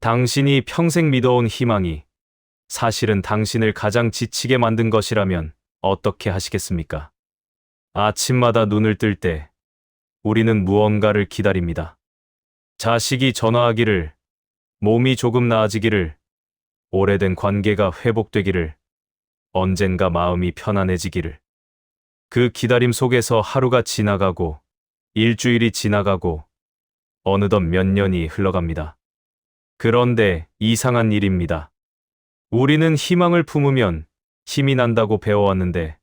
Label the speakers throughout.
Speaker 1: 당신이 평생 믿어온 희망이 사실은 당신을 가장 지치게 만든 것이라면 어떻게 하시겠습니까? 아침마다 눈을 뜰 때 우리는 무언가를 기다립니다. 자식이 전화하기를, 몸이 조금 나아지기를, 오래된 관계가 회복되기를, 언젠가 마음이 편안해지기를. 그 기다림 속에서 하루가 지나가고, 일주일이 지나가고, 어느덧 몇 년이 흘러갑니다. 그런데 이상한 일입니다. 우리는 희망을 품으면 힘이 난다고 배워왔는데,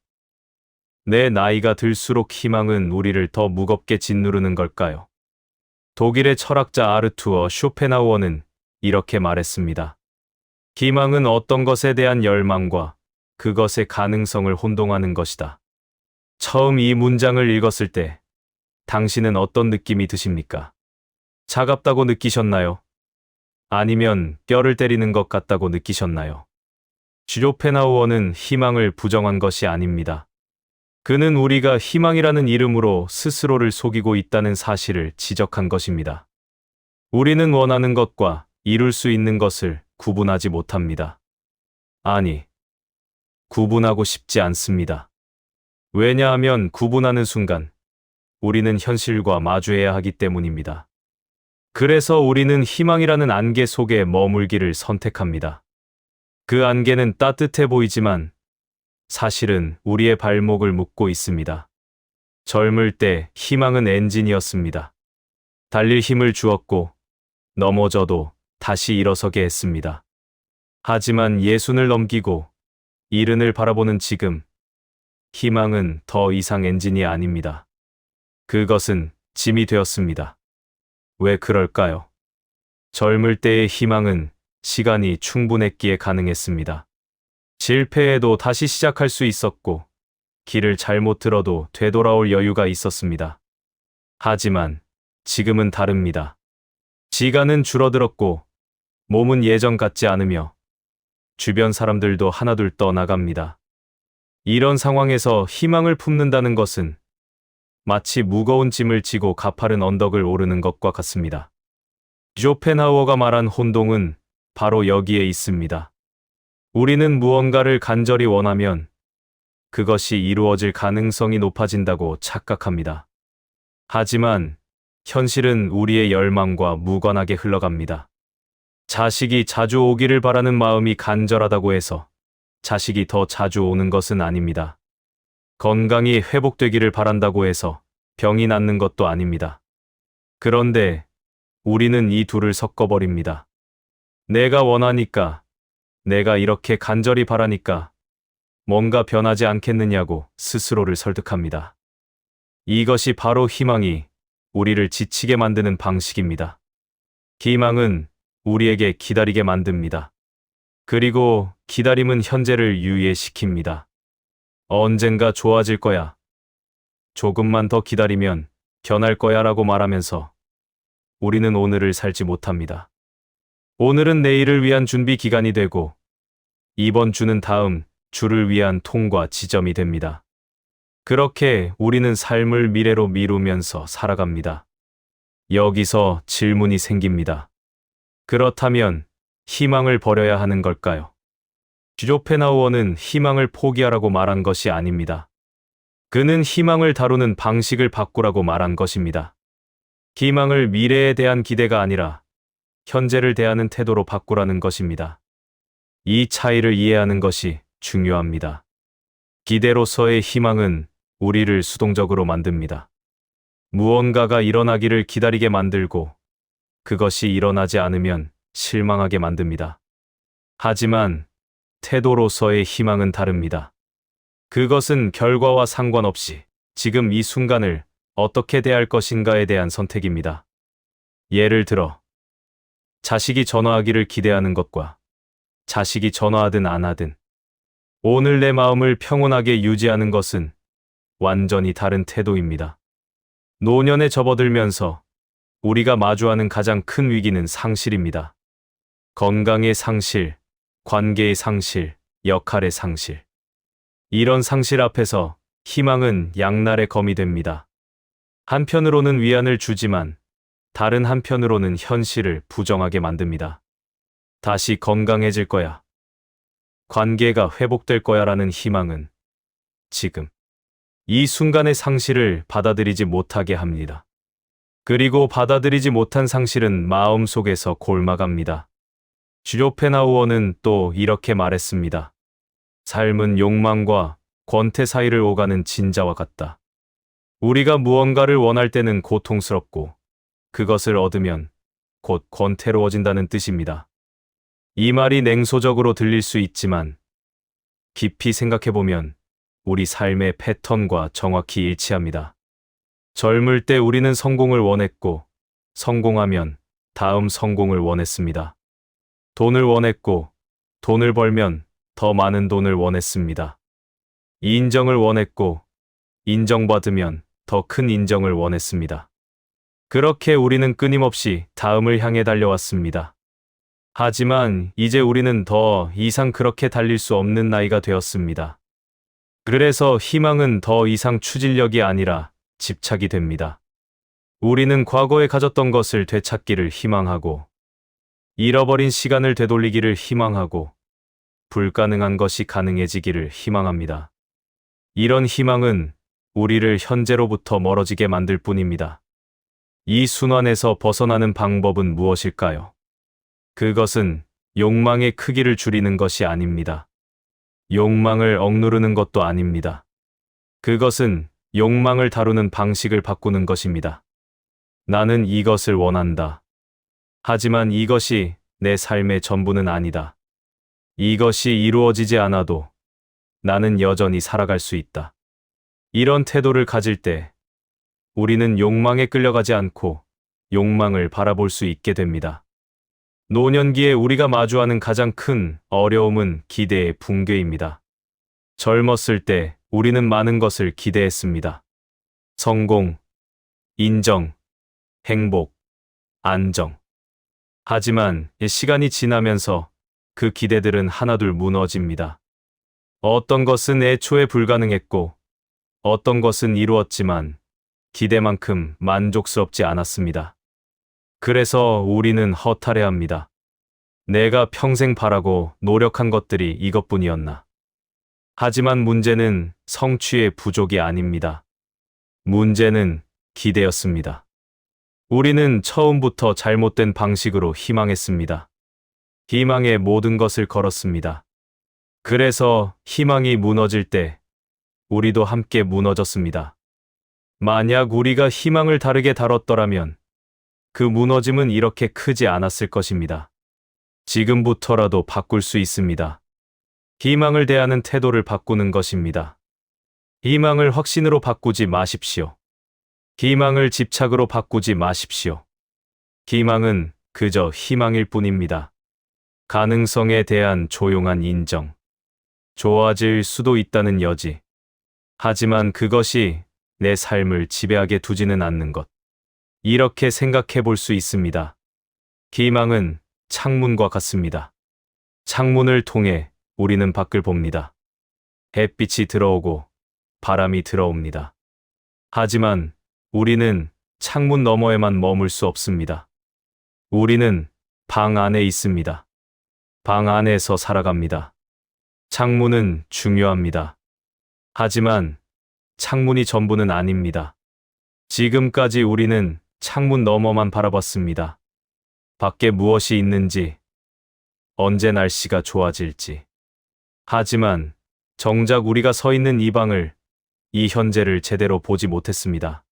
Speaker 1: 내 나이가 들수록 희망은 우리를 더 무겁게 짓누르는 걸까요? 독일의 철학자 아르투어 쇼펜하우어는 이렇게 말했습니다. 희망은 어떤 것에 대한 열망과 그것의 가능성을 혼동하는 것이다. 처음 이 문장을 읽었을 때 당신은 어떤 느낌이 드십니까? 차갑다고 느끼셨나요? 아니면 뼈를 때리는 것 같다고 느끼셨나요? 쇼펜하우어는 희망을 부정한 것이 아닙니다. 그는 우리가 희망이라는 이름으로 스스로를 속이고 있다는 사실을 지적한 것입니다. 우리는 원하는 것과 이룰 수 있는 것을 구분하지 못합니다. 아니, 구분하고 싶지 않습니다. 왜냐하면 구분하는 순간 우리는 현실과 마주해야 하기 때문입니다. 그래서 우리는 희망이라는 안개 속에 머물기를 선택합니다. 그 안개는 따뜻해 보이지만 사실은 우리의 발목을 묶고 있습니다. 젊을 때 희망은 엔진이었습니다. 달릴 힘을 주었고 넘어져도 다시 일어서게 했습니다. 하지만 예순을 넘기고 이른을 바라보는 지금, 희망은 더 이상 엔진이 아닙니다. 그것은 짐이 되었습니다. 왜 그럴까요? 젊을 때의 희망은 시간이 충분했기에 가능했습니다. 실패해도 다시 시작할 수 있었고, 길을 잘못 들어도 되돌아올 여유가 있었습니다. 하지만 지금은 다릅니다. 시간은 줄어들었고, 몸은 예전 같지 않으며, 주변 사람들도 하나둘 떠나갑니다. 이런 상황에서 희망을 품는다는 것은 마치 무거운 짐을 지고 가파른 언덕을 오르는 것과 같습니다. 쇼펜하우어가 말한 혼동은 바로 여기에 있습니다. 우리는 무언가를 간절히 원하면 그것이 이루어질 가능성이 높아진다고 착각합니다. 하지만 현실은 우리의 열망과 무관하게 흘러갑니다. 자식이 자주 오기를 바라는 마음이 간절하다고 해서 자식이 더 자주 오는 것은 아닙니다. 건강이 회복되기를 바란다고 해서 병이 낫는 것도 아닙니다. 그런데 우리는 이 둘을 섞어버립니다. 내가 원하니까, 내가 이렇게 간절히 바라니까 뭔가 변하지 않겠느냐고 스스로를 설득합니다. 이것이 바로 희망이 우리를 지치게 만드는 방식입니다. 희망은 우리에게 기다리게 만듭니다. 그리고 기다림은 현재를 유예시킵니다. 언젠가 좋아질 거야. 조금만 더 기다리면 변할 거야 라고 말하면서 우리는 오늘을 살지 못합니다. 오늘은 내일을 위한 준비 기간이 되고 이번 주는 다음 주를 위한 통과 지점이 됩니다. 그렇게 우리는 삶을 미래로 미루면서 살아갑니다. 여기서 질문이 생깁니다. 그렇다면 희망을 버려야 하는 걸까요? 쇼펜하우어는 희망을 포기하라고 말한 것이 아닙니다. 그는 희망을 다루는 방식을 바꾸라고 말한 것입니다. 희망을 미래에 대한 기대가 아니라 현재를 대하는 태도로 바꾸라는 것입니다. 이 차이를 이해하는 것이 중요합니다. 기대로서의 희망은 우리를 수동적으로 만듭니다. 무언가가 일어나기를 기다리게 만들고 그것이 일어나지 않으면 실망하게 만듭니다. 하지만 태도로서의 희망은 다릅니다. 그것은 결과와 상관없이 지금 이 순간을 어떻게 대할 것인가에 대한 선택입니다. 예를 들어, 자식이 전화하기를 기대하는 것과 자식이 전화하든 안 하든 오늘 내 마음을 평온하게 유지하는 것은 완전히 다른 태도입니다. 노년에 접어들면서 우리가 마주하는 가장 큰 위기는 상실입니다. 건강의 상실, 관계의 상실, 역할의 상실. 이런 상실 앞에서 희망은 양날의 검이 됩니다. 한편으로는 위안을 주지만 다른 한편으로는 현실을 부정하게 만듭니다. 다시 건강해질 거야. 관계가 회복될 거야라는 희망은 지금 이 순간의 상실을 받아들이지 못하게 합니다. 그리고 받아들이지 못한 상실은 마음속에서 골마갑니다. 쇼펜하우어는 또 이렇게 말했습니다. 삶은 욕망과 권태 사이를 오가는 진자와 같다. 우리가 무언가를 원할 때는 고통스럽고 그것을 얻으면 곧 권태로워진다는 뜻입니다. 이 말이 냉소적으로 들릴 수 있지만 깊이 생각해보면 우리 삶의 패턴과 정확히 일치합니다. 젊을 때 우리는 성공을 원했고 성공하면 다음 성공을 원했습니다. 돈을 원했고 돈을 벌면 더 많은 돈을 원했습니다. 인정을 원했고 인정받으면 더 큰 인정을 원했습니다. 그렇게 우리는 끊임없이 다음을 향해 달려왔습니다. 하지만 이제 우리는 더 이상 그렇게 달릴 수 없는 나이가 되었습니다. 그래서 희망은 더 이상 추진력이 아니라 집착이 됩니다. 우리는 과거에 가졌던 것을 되찾기를 희망하고 잃어버린 시간을 되돌리기를 희망하고 불가능한 것이 가능해지기를 희망합니다. 이런 희망은 우리를 현재로부터 멀어지게 만들 뿐입니다. 이 순환에서 벗어나는 방법은 무엇일까요? 그것은 욕망의 크기를 줄이는 것이 아닙니다. 욕망을 억누르는 것도 아닙니다. 그것은 욕망을 다루는 방식을 바꾸는 것입니다. 나는 이것을 원한다. 하지만 이것이 내 삶의 전부는 아니다. 이것이 이루어지지 않아도 나는 여전히 살아갈 수 있다. 이런 태도를 가질 때 우리는 욕망에 끌려가지 않고 욕망을 바라볼 수 있게 됩니다. 노년기에 우리가 마주하는 가장 큰 어려움은 기대의 붕괴입니다. 젊었을 때 우리는 많은 것을 기대했습니다. 성공, 인정, 행복, 안정. 하지만 시간이 지나면서 그 기대들은 하나둘 무너집니다. 어떤 것은 애초에 불가능했고 어떤 것은 이루었지만 기대만큼 만족스럽지 않았습니다. 그래서 우리는 허탈해합니다. 내가 평생 바라고 노력한 것들이 이것뿐이었나. 하지만 문제는 성취의 부족이 아닙니다. 문제는 기대였습니다. 우리는 처음부터 잘못된 방식으로 희망했습니다. 희망에 모든 것을 걸었습니다. 그래서 희망이 무너질 때 우리도 함께 무너졌습니다. 만약 우리가 희망을 다르게 다뤘더라면 그 무너짐은 이렇게 크지 않았을 것입니다. 지금부터라도 바꿀 수 있습니다. 희망을 대하는 태도를 바꾸는 것입니다. 희망을 확신으로 바꾸지 마십시오. 희망을 집착으로 바꾸지 마십시오. 희망은 그저 희망일 뿐입니다. 가능성에 대한 조용한 인정. 좋아질 수도 있다는 여지. 하지만 그것이 내 삶을 지배하게 두지는 않는 것. 이렇게 생각해 볼 수 있습니다. 희망은 창문과 같습니다. 창문을 통해 우리는 밖을 봅니다. 햇빛이 들어오고 바람이 들어옵니다. 하지만 우리는 창문 너머에만 머물 수 없습니다. 우리는 방 안에 있습니다. 방 안에서 살아갑니다. 창문은 중요합니다. 하지만 창문이 전부는 아닙니다. 지금까지 우리는 창문 너머만 바라봤습니다. 밖에 무엇이 있는지, 언제 날씨가 좋아질지. 하지만 정작 우리가 서 있는 이 방을, 이 현재를 제대로 보지 못했습니다.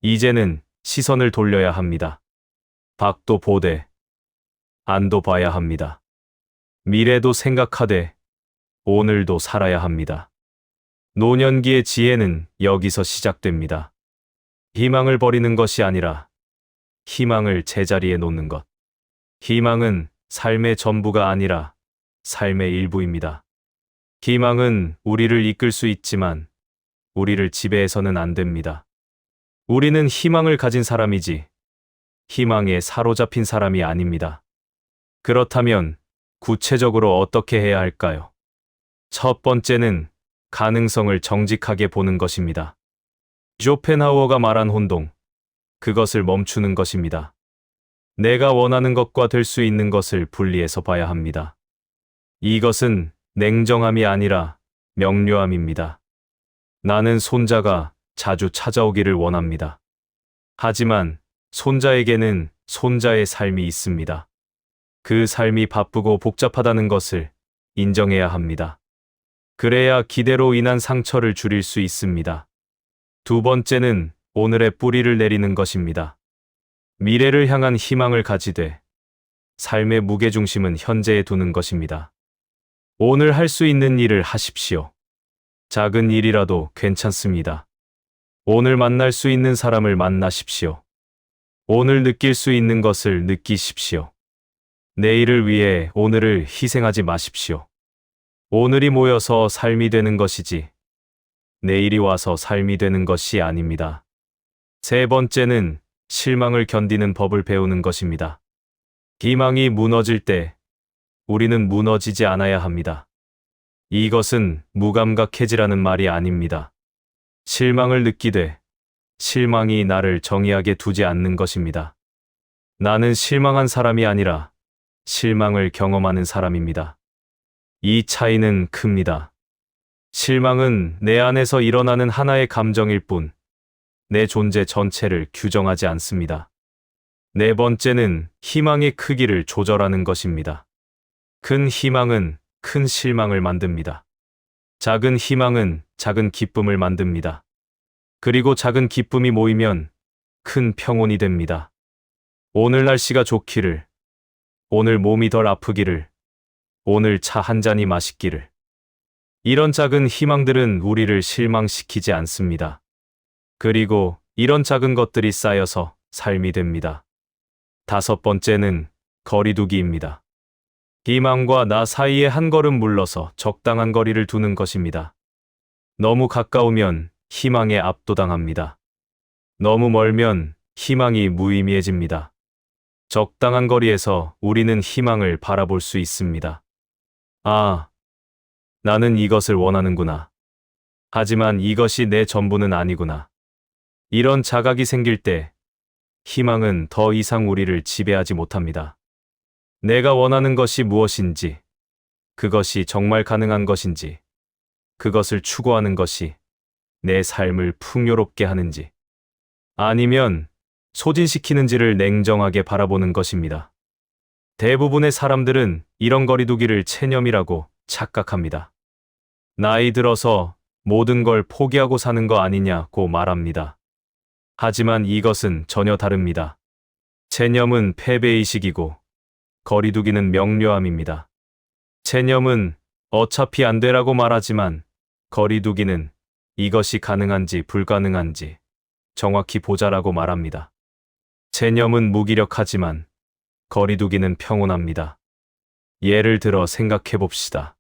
Speaker 1: 이제는 시선을 돌려야 합니다. 밖도 보되, 안도 봐야 합니다. 미래도 생각하되, 오늘도 살아야 합니다. 노년기의 지혜는 여기서 시작됩니다. 희망을 버리는 것이 아니라 희망을 제자리에 놓는 것. 희망은 삶의 전부가 아니라 삶의 일부입니다. 희망은 우리를 이끌 수 있지만 우리를 지배해서는 안 됩니다. 우리는 희망을 가진 사람이지 희망에 사로잡힌 사람이 아닙니다. 그렇다면 구체적으로 어떻게 해야 할까요? 첫 번째는 가능성을 정직하게 보는 것입니다. 쇼펜하우어가 말한 혼동, 그것을 멈추는 것입니다. 내가 원하는 것과 될 수 있는 것을 분리해서 봐야 합니다. 이것은 냉정함이 아니라 명료함입니다. 나는 손자가 자주 찾아오기를 원합니다. 하지만 손자에게는 손자의 삶이 있습니다. 그 삶이 바쁘고 복잡하다는 것을 인정해야 합니다. 그래야 기대로 인한 상처를 줄일 수 있습니다. 두 번째는 오늘의 뿌리를 내리는 것입니다. 미래를 향한 희망을 가지되 삶의 무게중심은 현재에 두는 것입니다. 오늘 할 수 있는 일을 하십시오. 작은 일이라도 괜찮습니다. 오늘 만날 수 있는 사람을 만나십시오. 오늘 느낄 수 있는 것을 느끼십시오. 내일을 위해 오늘을 희생하지 마십시오. 오늘이 모여서 삶이 되는 것이지 내일이 와서 삶이 되는 것이 아닙니다. 세 번째는 실망을 견디는 법을 배우는 것입니다. 희망이 무너질 때 우리는 무너지지 않아야 합니다. 이것은 무감각해지라는 말이 아닙니다. 실망을 느끼되 실망이 나를 정의하게 두지 않는 것입니다. 나는 실망한 사람이 아니라 실망을 경험하는 사람입니다. 이 차이는 큽니다. 실망은 내 안에서 일어나는 하나의 감정일 뿐, 내 존재 전체를 규정하지 않습니다. 네 번째는 희망의 크기를 조절하는 것입니다. 큰 희망은 큰 실망을 만듭니다. 작은 희망은 작은 기쁨을 만듭니다. 그리고 작은 기쁨이 모이면 큰 평온이 됩니다. 오늘 날씨가 좋기를, 오늘 몸이 덜 아프기를, 오늘 차 한 잔이 맛있기를. 이런 작은 희망들은 우리를 실망시키지 않습니다. 그리고 이런 작은 것들이 쌓여서 삶이 됩니다. 다섯 번째는 거리두기입니다. 희망과 나 사이에 한 걸음 물러서 적당한 거리를 두는 것입니다. 너무 가까우면 희망에 압도당합니다. 너무 멀면 희망이 무의미해집니다. 적당한 거리에서 우리는 희망을 바라볼 수 있습니다. 아, 나는 이것을 원하는구나. 하지만 이것이 내 전부는 아니구나. 이런 자각이 생길 때 희망은 더 이상 우리를 지배하지 못합니다. 내가 원하는 것이 무엇인지, 그것이 정말 가능한 것인지, 그것을 추구하는 것이 내 삶을 풍요롭게 하는지, 아니면 소진시키는지를 냉정하게 바라보는 것입니다. 대부분의 사람들은 이런 거리두기를 체념이라고 착각합니다. 나이 들어서 모든 걸 포기하고 사는 거 아니냐고 말합니다. 하지만 이것은 전혀 다릅니다. 체념은 패배의식이고 거리두기는 명료함입니다. 체념은 어차피 안 되라고 말하지만 거리두기는 이것이 가능한지 불가능한지 정확히 보자라고 말합니다. 체념은 무기력하지만 거리두기는 평온합니다. 예를 들어 생각해 봅시다.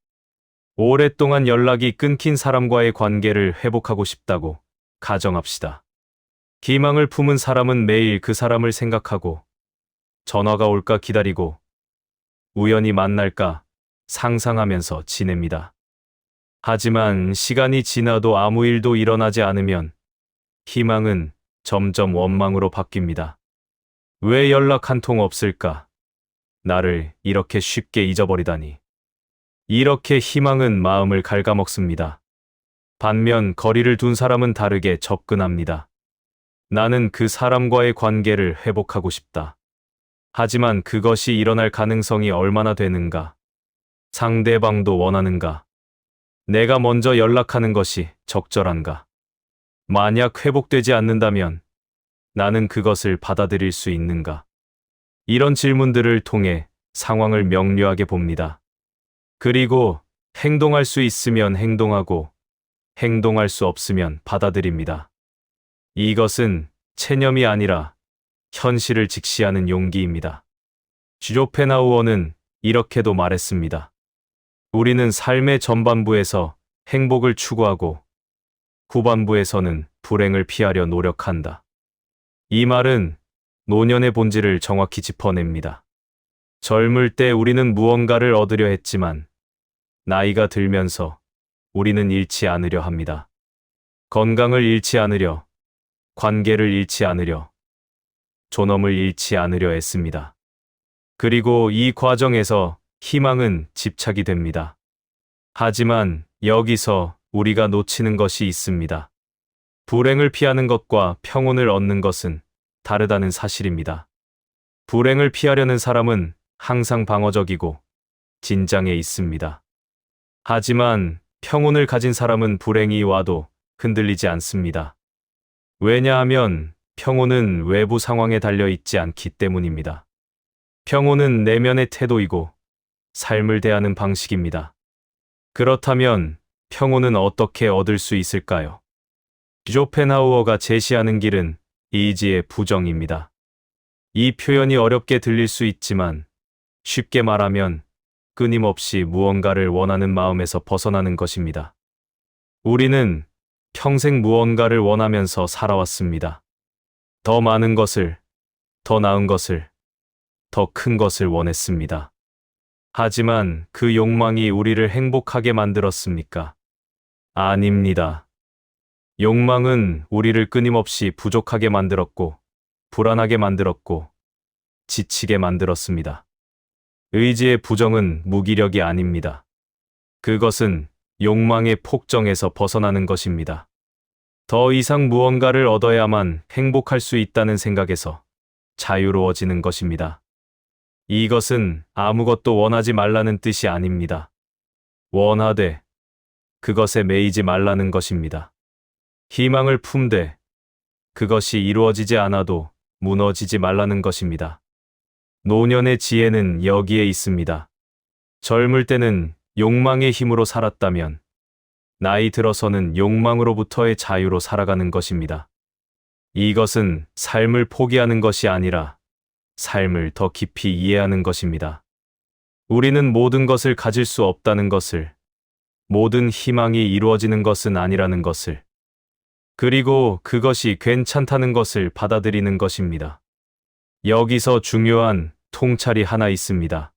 Speaker 1: 오랫동안 연락이 끊긴 사람과의 관계를 회복하고 싶다고 가정합시다. 희망을 품은 사람은 매일 그 사람을 생각하고 전화가 올까 기다리고 우연히 만날까 상상하면서 지냅니다. 하지만 시간이 지나도 아무 일도 일어나지 않으면 희망은 점점 원망으로 바뀝니다. 왜 연락 한 통 없을까? 나를 이렇게 쉽게 잊어버리다니. 이렇게 희망은 마음을 갉아먹습니다. 반면 거리를 둔 사람은 다르게 접근합니다. 나는 그 사람과의 관계를 회복하고 싶다. 하지만 그것이 일어날 가능성이 얼마나 되는가? 상대방도 원하는가? 내가 먼저 연락하는 것이 적절한가? 만약 회복되지 않는다면 나는 그것을 받아들일 수 있는가? 이런 질문들을 통해 상황을 명료하게 봅니다. 그리고 행동할 수 있으면 행동하고 행동할 수 없으면 받아들입니다. 이것은 체념이 아니라 현실을 직시하는 용기입니다. 쇼펜하우어는 이렇게도 말했습니다. 우리는 삶의 전반부에서 행복을 추구하고 후반부에서는 불행을 피하려 노력한다. 이 말은 노년의 본질을 정확히 짚어냅니다. 젊을 때 우리는 무언가를 얻으려 했지만 나이가 들면서 우리는 잃지 않으려 합니다. 건강을 잃지 않으려, 관계를 잃지 않으려, 존엄을 잃지 않으려 애씁니다. 그리고 이 과정에서 희망은 집착이 됩니다. 하지만 여기서 우리가 놓치는 것이 있습니다. 불행을 피하는 것과 평온을 얻는 것은 다르다는 사실입니다. 불행을 피하려는 사람은 항상 방어적이고 긴장해 있습니다. 하지만 평온을 가진 사람은 불행이 와도 흔들리지 않습니다. 왜냐하면 평온은 외부 상황에 달려 있지 않기 때문입니다. 평온은 내면의 태도이고 삶을 대하는 방식입니다. 그렇다면 평온은 어떻게 얻을 수 있을까요? 쇼펜하우어가 제시하는 길은 이지의 부정입니다. 이 표현이 어렵게 들릴 수 있지만 쉽게 말하면 끊임없이 무언가를 원하는 마음에서 벗어나는 것입니다. 우리는 평생 무언가를 원하면서 살아왔습니다. 더 많은 것을, 더 나은 것을, 더 큰 것을 원했습니다. 하지만 그 욕망이 우리를 행복하게 만들었습니까? 아닙니다. 욕망은 우리를 끊임없이 부족하게 만들었고, 불안하게 만들었고, 지치게 만들었습니다. 의지의 부정은 무기력이 아닙니다. 그것은 욕망의 폭정에서 벗어나는 것입니다. 더 이상 무언가를 얻어야만 행복할 수 있다는 생각에서 자유로워지는 것입니다. 이것은 아무것도 원하지 말라는 뜻이 아닙니다. 원하되 그것에 매이지 말라는 것입니다. 희망을 품되 그것이 이루어지지 않아도 무너지지 말라는 것입니다. 노년의 지혜는 여기에 있습니다. 젊을 때는 욕망의 힘으로 살았다면 나이 들어서는 욕망으로부터의 자유로 살아가는 것입니다. 이것은 삶을 포기하는 것이 아니라 삶을 더 깊이 이해하는 것입니다. 우리는 모든 것을 가질 수 없다는 것을, 모든 희망이 이루어지는 것은 아니라는 것을, 그리고 그것이 괜찮다는 것을 받아들이는 것입니다. 여기서 중요한 통찰이 하나 있습니다.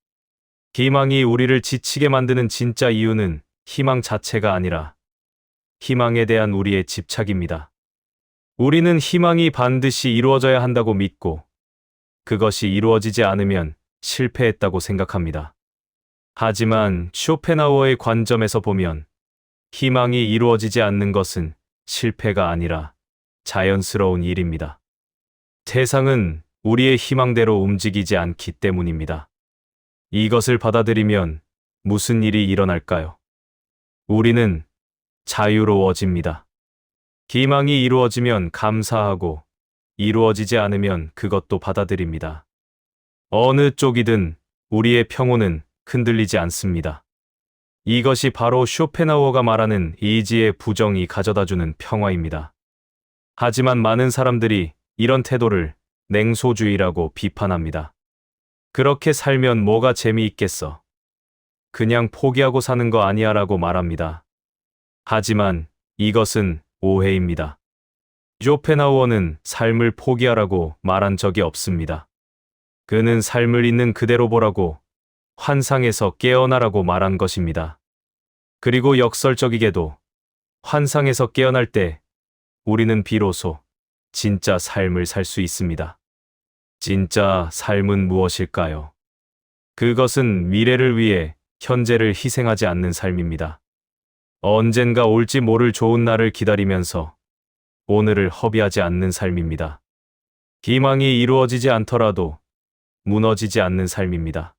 Speaker 1: 희망이 우리를 지치게 만드는 진짜 이유는 희망 자체가 아니라 희망에 대한 우리의 집착입니다. 우리는 희망이 반드시 이루어져야 한다고 믿고 그것이 이루어지지 않으면 실패했다고 생각합니다. 하지만 쇼펜하우어의 관점에서 보면 희망이 이루어지지 않는 것은 실패가 아니라 자연스러운 일입니다. 세상은 우리의 희망대로 움직이지 않기 때문입니다. 이것을 받아들이면 무슨 일이 일어날까요? 우리는 자유로워집니다. 희망이 이루어지면 감사하고 이루어지지 않으면 그것도 받아들입니다. 어느 쪽이든 우리의 평온은 흔들리지 않습니다. 이것이 바로 쇼펜하우어가 말하는 이지의 부정이 가져다주는 평화입니다. 하지만 많은 사람들이 이런 태도를 냉소주의라고 비판합니다. 그렇게 살면 뭐가 재미있겠어? 그냥 포기하고 사는 거 아니야 라고 말합니다. 하지만 이것은 오해입니다. 쇼펜하우어는 삶을 포기하라고 말한 적이 없습니다. 그는 삶을 있는 그대로 보라고, 환상에서 깨어나라고 말한 것입니다. 그리고 역설적이게도 환상에서 깨어날 때 우리는 비로소 진짜 삶을 살 수 있습니다. 진짜 삶은 무엇일까요? 그것은 미래를 위해 현재를 희생하지 않는 삶입니다. 언젠가 올지 모를 좋은 날을 기다리면서 오늘을 허비하지 않는 삶입니다. 희망이 이루어지지 않더라도 무너지지 않는 삶입니다.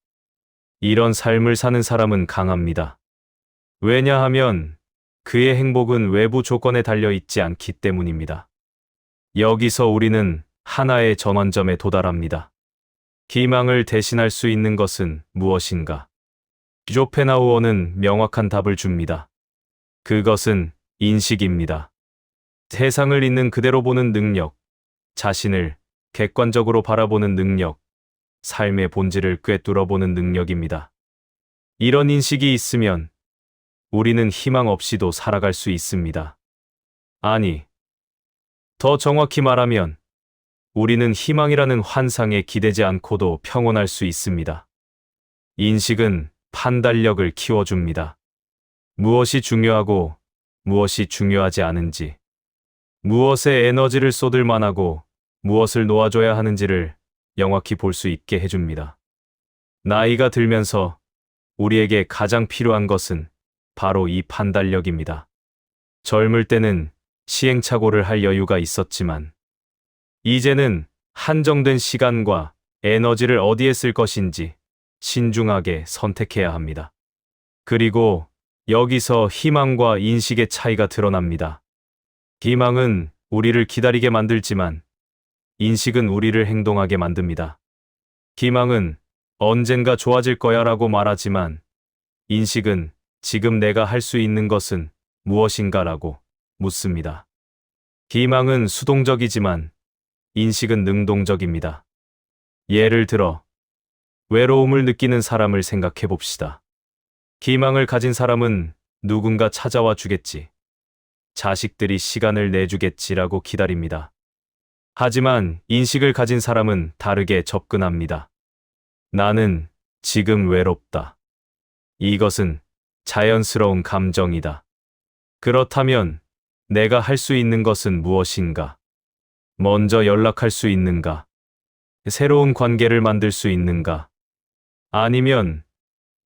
Speaker 1: 이런 삶을 사는 사람은 강합니다. 왜냐하면 그의 행복은 외부 조건에 달려 있지 않기 때문입니다. 여기서 우리는 하나의 전환점에 도달합니다. 희망을 대신할 수 있는 것은 무엇인가? 쇼펜하우어는 명확한 답을 줍니다. 그것은 인식입니다. 세상을 있는 그대로 보는 능력, 자신을 객관적으로 바라보는 능력, 삶의 본질을 꿰뚫어보는 능력입니다. 이런 인식이 있으면 우리는 희망 없이도 살아갈 수 있습니다. 아니, 더 정확히 말하면 우리는 희망이라는 환상에 기대지 않고도 평온할 수 있습니다. 인식은 판단력을 키워줍니다. 무엇이 중요하고 무엇이 중요하지 않은지, 무엇에 에너지를 쏟을 만하고 무엇을 놓아줘야 하는지를 명확히 볼 수 있게 해줍니다. 나이가 들면서 우리에게 가장 필요한 것은 바로 이 판단력입니다. 젊을 때는 시행착오를 할 여유가 있었지만, 이제는 한정된 시간과 에너지를 어디에 쓸 것인지 신중하게 선택해야 합니다. 그리고 여기서 희망과 인식의 차이가 드러납니다. 희망은 우리를 기다리게 만들지만, 인식은 우리를 행동하게 만듭니다. 희망은 언젠가 좋아질 거야 라고 말하지만, 인식은 지금 내가 할 수 있는 것은 무엇인가 라고 묻습니다. 희망은 수동적이지만, 인식은 능동적입니다. 예를 들어, 외로움을 느끼는 사람을 생각해 봅시다. 희망을 가진 사람은 누군가 찾아와 주겠지. 자식들이 시간을 내주겠지라고 기다립니다. 하지만 인식을 가진 사람은 다르게 접근합니다. 나는 지금 외롭다. 이것은 자연스러운 감정이다. 그렇다면 내가 할 수 있는 것은 무엇인가? 먼저 연락할 수 있는가? 새로운 관계를 만들 수 있는가? 아니면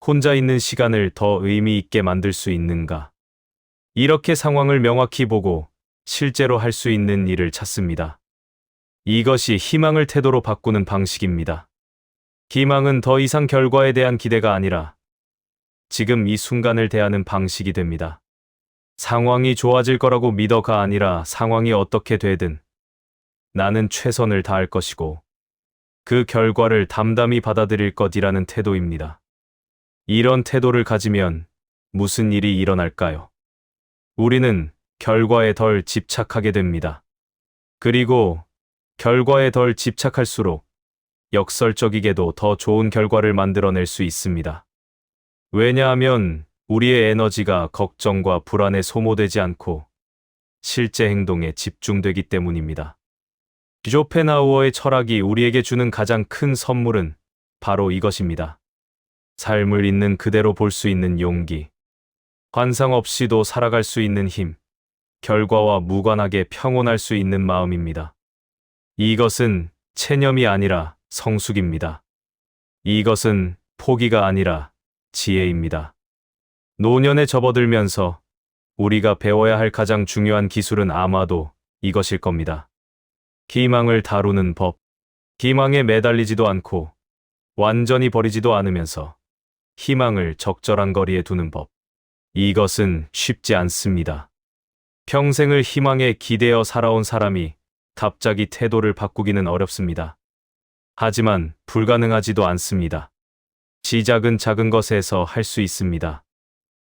Speaker 1: 혼자 있는 시간을 더 의미 있게 만들 수 있는가? 이렇게 상황을 명확히 보고 실제로 할 수 있는 일을 찾습니다. 이것이 희망을 태도로 바꾸는 방식입니다. 희망은 더 이상 결과에 대한 기대가 아니라 지금 이 순간을 대하는 방식이 됩니다. 상황이 좋아질 거라고 믿어가 아니라 상황이 어떻게 되든 나는 최선을 다할 것이고 그 결과를 담담히 받아들일 것이라는 태도입니다. 이런 태도를 가지면 무슨 일이 일어날까요? 우리는 결과에 덜 집착하게 됩니다. 그리고 결과에 덜 집착할수록 역설적이게도 더 좋은 결과를 만들어낼 수 있습니다. 왜냐하면 우리의 에너지가 걱정과 불안에 소모되지 않고 실제 행동에 집중되기 때문입니다. 쇼펜하우어의 철학이 우리에게 주는 가장 큰 선물은 바로 이것입니다. 삶을 있는 그대로 볼 수 있는 용기, 환상 없이도 살아갈 수 있는 힘, 결과와 무관하게 평온할 수 있는 마음입니다. 이것은 체념이 아니라 성숙입니다. 이것은 포기가 아니라 지혜입니다. 노년에 접어들면서 우리가 배워야 할 가장 중요한 기술은 아마도 이것일 겁니다. 희망을 다루는 법, 희망에 매달리지도 않고 완전히 버리지도 않으면서 희망을 적절한 거리에 두는 법. 이것은 쉽지 않습니다. 평생을 희망에 기대어 살아온 사람이 갑자기 태도를 바꾸기는 어렵습니다. 하지만 불가능하지도 않습니다. 시작은 작은 것에서 할 수 있습니다.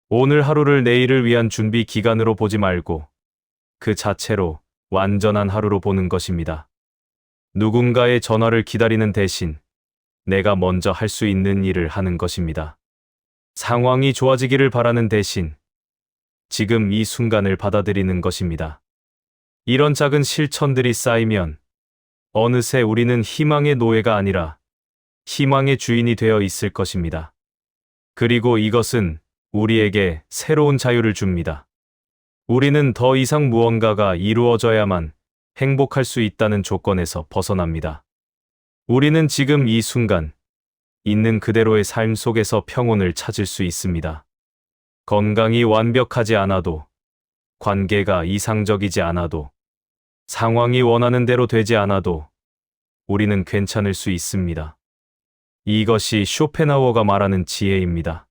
Speaker 1: 오늘 하루를 내일을 위한 준비 기간으로 보지 말고 그 자체로 완전한 하루로 보는 것입니다. 누군가의 전화를 기다리는 대신 내가 먼저 할 수 있는 일을 하는 것입니다. 상황이 좋아지기를 바라는 대신 지금 이 순간을 받아들이는 것입니다. 이런 작은 실천들이 쌓이면 어느새 우리는 희망의 노예가 아니라 희망의 주인이 되어 있을 것입니다. 그리고 이것은 우리에게 새로운 자유를 줍니다. 우리는 더 이상 무언가가 이루어져야만 행복할 수 있다는 조건에서 벗어납니다. 우리는 지금 이 순간, 있는 그대로의 삶 속에서 평온을 찾을 수 있습니다. 건강이 완벽하지 않아도, 관계가 이상적이지 않아도, 상황이 원하는 대로 되지 않아도 우리는 괜찮을 수 있습니다. 이것이 쇼펜하우어가 말하는 지혜입니다.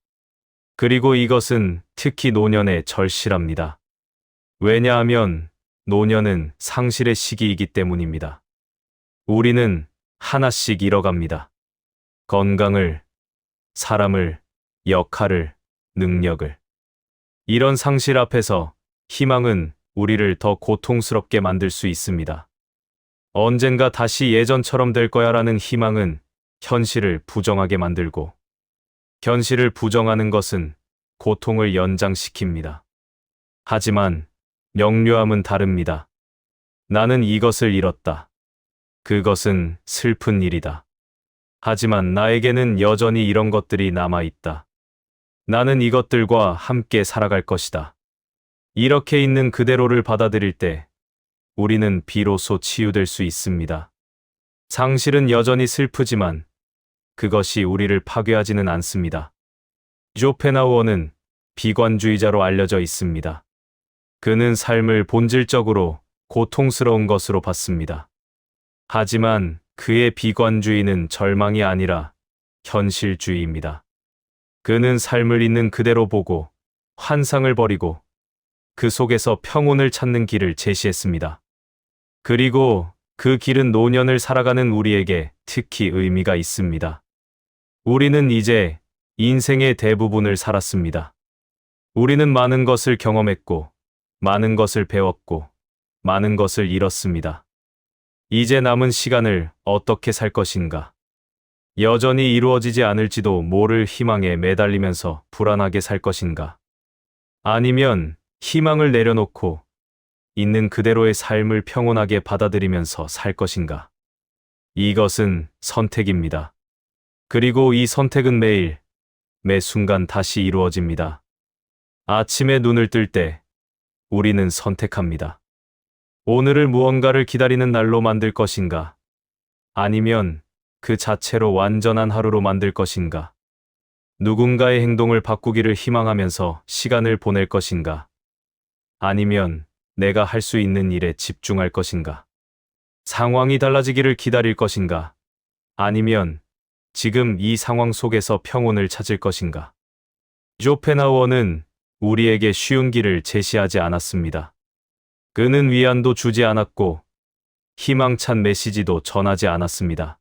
Speaker 1: 그리고 이것은 특히 노년에 절실합니다. 왜냐하면 노년은 상실의 시기이기 때문입니다. 우리는 하나씩 잃어갑니다. 건강을, 사람을, 역할을, 능력을. 이런 상실 앞에서 희망은 우리를 더 고통스럽게 만들 수 있습니다. 언젠가 다시 예전처럼 될 거야라는 희망은 현실을 부정하게 만들고, 현실을 부정하는 것은 고통을 연장시킵니다. 하지만 명료함은 다릅니다. 나는 이것을 잃었다. 그것은 슬픈 일이다. 하지만 나에게는 여전히 이런 것들이 남아있다. 나는 이것들과 함께 살아갈 것이다. 이렇게 있는 그대로를 받아들일 때 우리는 비로소 치유될 수 있습니다. 상실은 여전히 슬프지만 그것이 우리를 파괴하지는 않습니다. 쇼펜하우어는 비관주의자로 알려져 있습니다. 그는 삶을 본질적으로 고통스러운 것으로 봤습니다. 하지만 그의 비관주의는 절망이 아니라 현실주의입니다. 그는 삶을 있는 그대로 보고 환상을 버리고 그 속에서 평온을 찾는 길을 제시했습니다. 그리고 그 길은 노년을 살아가는 우리에게 특히 의미가 있습니다. 우리는 이제 인생의 대부분을 살았습니다. 우리는 많은 것을 경험했고, 많은 것을 배웠고, 많은 것을 잃었습니다. 이제 남은 시간을 어떻게 살 것인가? 여전히 이루어지지 않을지도 모를 희망에 매달리면서 불안하게 살 것인가? 아니면 희망을 내려놓고 있는 그대로의 삶을 평온하게 받아들이면서 살 것인가? 이것은 선택입니다. 그리고 이 선택은 매일, 매 순간 다시 이루어집니다. 아침에 눈을 뜰 때 우리는 선택합니다. 오늘을 무언가를 기다리는 날로 만들 것인가? 아니면 그 자체로 완전한 하루로 만들 것인가? 누군가의 행동을 바꾸기를 희망하면서 시간을 보낼 것인가? 아니면 내가 할 수 있는 일에 집중할 것인가? 상황이 달라지기를 기다릴 것인가? 아니면 지금 이 상황 속에서 평온을 찾을 것인가? 쇼펜하우어는 우리에게 쉬운 길을 제시하지 않았습니다. 그는 위안도 주지 않았고 희망찬 메시지도 전하지 않았습니다.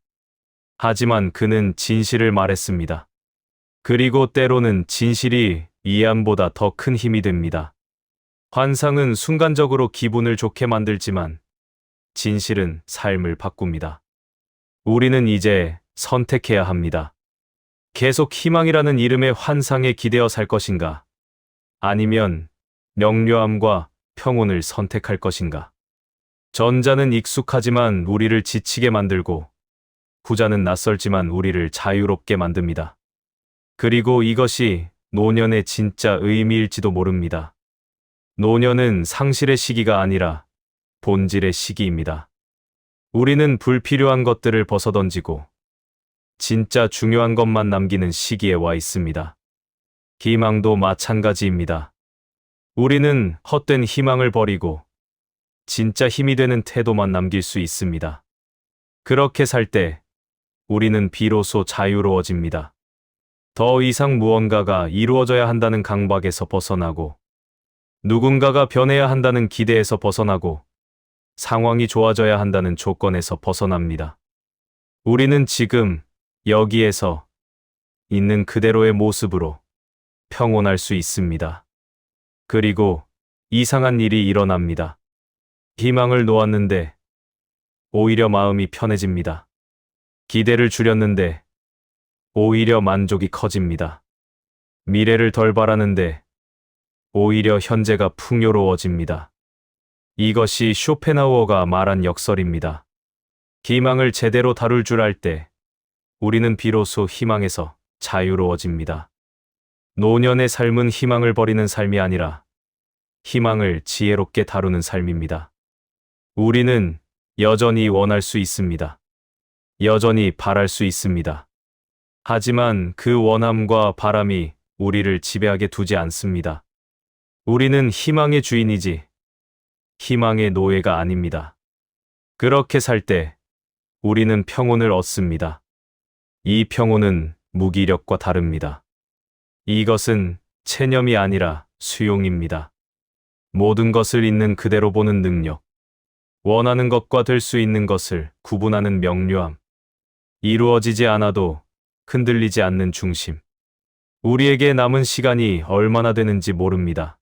Speaker 1: 하지만 그는 진실을 말했습니다. 그리고 때로는 진실이 위안보다 더 큰 힘이 됩니다. 환상은 순간적으로 기분을 좋게 만들지만 진실은 삶을 바꿉니다. 우리는 이제 선택해야 합니다. 계속 희망이라는 이름의 환상에 기대어 살 것인가? 아니면 명료함과 평온을 선택할 것인가? 전자는 익숙하지만 우리를 지치게 만들고 후자는 낯설지만 우리를 자유롭게 만듭니다. 그리고 이것이 노년의 진짜 의미일지도 모릅니다. 노년은 상실의 시기가 아니라 본질의 시기입니다. 우리는 불필요한 것들을 벗어던지고 진짜 중요한 것만 남기는 시기에 와 있습니다. 희망도 마찬가지입니다. 우리는 헛된 희망을 버리고 진짜 힘이 되는 태도만 남길 수 있습니다. 그렇게 살 때 우리는 비로소 자유로워집니다. 더 이상 무언가가 이루어져야 한다는 강박에서 벗어나고 누군가가 변해야 한다는 기대에서 벗어나고 상황이 좋아져야 한다는 조건에서 벗어납니다. 우리는 지금 여기에서 있는 그대로의 모습으로 평온할 수 있습니다. 그리고 이상한 일이 일어납니다. 희망을 놓았는데 오히려 마음이 편해집니다. 기대를 줄였는데 오히려 만족이 커집니다. 미래를 덜 바라는데 오히려 현재가 풍요로워집니다. 이것이 쇼펜하우어가 말한 역설입니다. 희망을 제대로 다룰 줄 알 때 우리는 비로소 희망에서 자유로워집니다. 노년의 삶은 희망을 버리는 삶이 아니라 희망을 지혜롭게 다루는 삶입니다. 우리는 여전히 원할 수 있습니다. 여전히 바랄 수 있습니다. 하지만 그 원함과 바람이 우리를 지배하게 두지 않습니다. 우리는 희망의 주인이지 희망의 노예가 아닙니다. 그렇게 살 때 우리는 평온을 얻습니다. 이 평온은 무기력과 다릅니다. 이것은 체념이 아니라 수용입니다. 모든 것을 있는 그대로 보는 능력, 원하는 것과 될 수 있는 것을 구분하는 명료함, 이루어지지 않아도 흔들리지 않는 중심. 우리에게 남은 시간이 얼마나 되는지 모릅니다.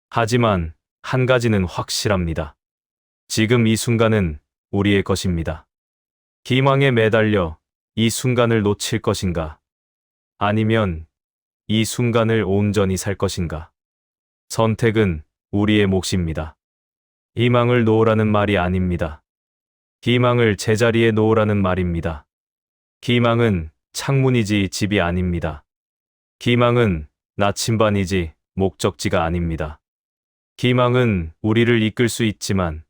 Speaker 1: 하지만 한 가지는 확실합니다. 지금 이 순간은 우리의 것입니다. 희망에 매달려 이 순간을 놓칠 것인가? 아니면 이 순간을 온전히 살 것인가? 선택은 우리의 몫입니다. 희망을 놓으라는 말이 아닙니다. 희망을 제자리에 놓으라는 말입니다. 희망은 창문이지 집이 아닙니다. 희망은 나침반이지 목적지가 아닙니다. 희망은 우리를 이끌 수 있지만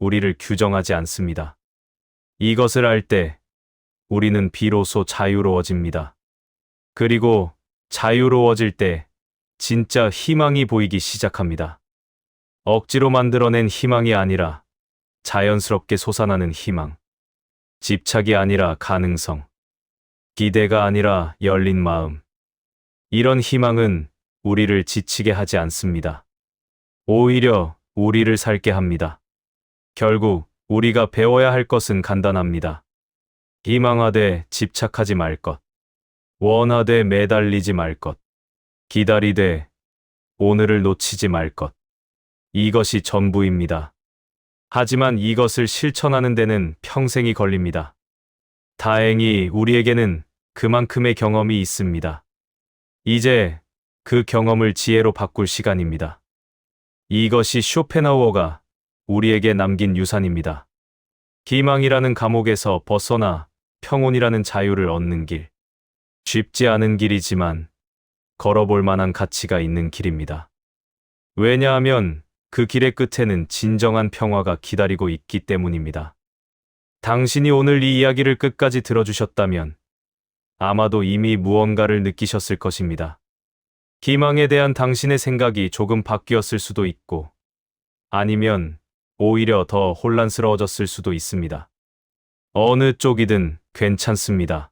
Speaker 1: 우리를 규정하지 않습니다. 이것을 알 때 우리는 비로소 자유로워집니다. 그리고 자유로워질 때 진짜 희망이 보이기 시작합니다. 억지로 만들어낸 희망이 아니라 자연스럽게 솟아나는 희망. 집착이 아니라 가능성. 기대가 아니라 열린 마음. 이런 희망은 우리를 지치게 하지 않습니다. 오히려 우리를 살게 합니다. 결국 우리가 배워야 할 것은 간단합니다. 희망하되 집착하지 말 것. 원하되 매달리지 말 것. 기다리되 오늘을 놓치지 말 것. 이것이 전부입니다. 하지만 이것을 실천하는 데는 평생이 걸립니다. 다행히 우리에게는 그만큼의 경험이 있습니다. 이제 그 경험을 지혜로 바꿀 시간입니다. 이것이 쇼펜하우어가 우리에게 남긴 유산입니다. 희망이라는 감옥에서 벗어나 평온이라는 자유를 얻는 길. 쉽지 않은 길이지만 걸어볼 만한 가치가 있는 길입니다. 왜냐하면 그 길의 끝에는 진정한 평화가 기다리고 있기 때문입니다. 당신이 오늘 이 이야기를 끝까지 들어주셨다면 아마도 이미 무언가를 느끼셨을 것입니다. 희망에 대한 당신의 생각이 조금 바뀌었을 수도 있고, 아니면 오히려 더 혼란스러워졌을 수도 있습니다. 어느 쪽이든 괜찮습니다.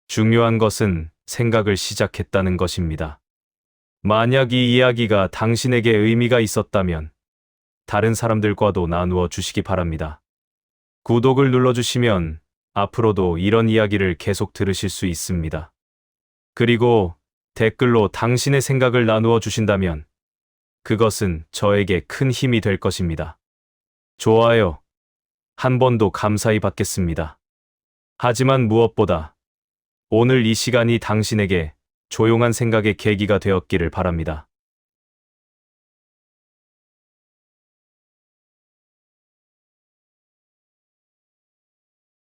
Speaker 1: 중요한 것은 생각을 시작했다는 것입니다. 만약 이 이야기가 당신에게 의미가 있었다면 다른 사람들과도 나누어 주시기 바랍니다. 구독을 눌러주시면 앞으로도 이런 이야기를 계속 들으실 수 있습니다. 그리고 댓글로 당신의 생각을 나누어 주신다면 그것은 저에게 큰 힘이 될 것입니다. 좋아요 한 번 더 감사히 받겠습니다. 하지만 무엇보다 오늘 이 시간이 당신에게 조용한 생각의 계기가 되었기를 바랍니다.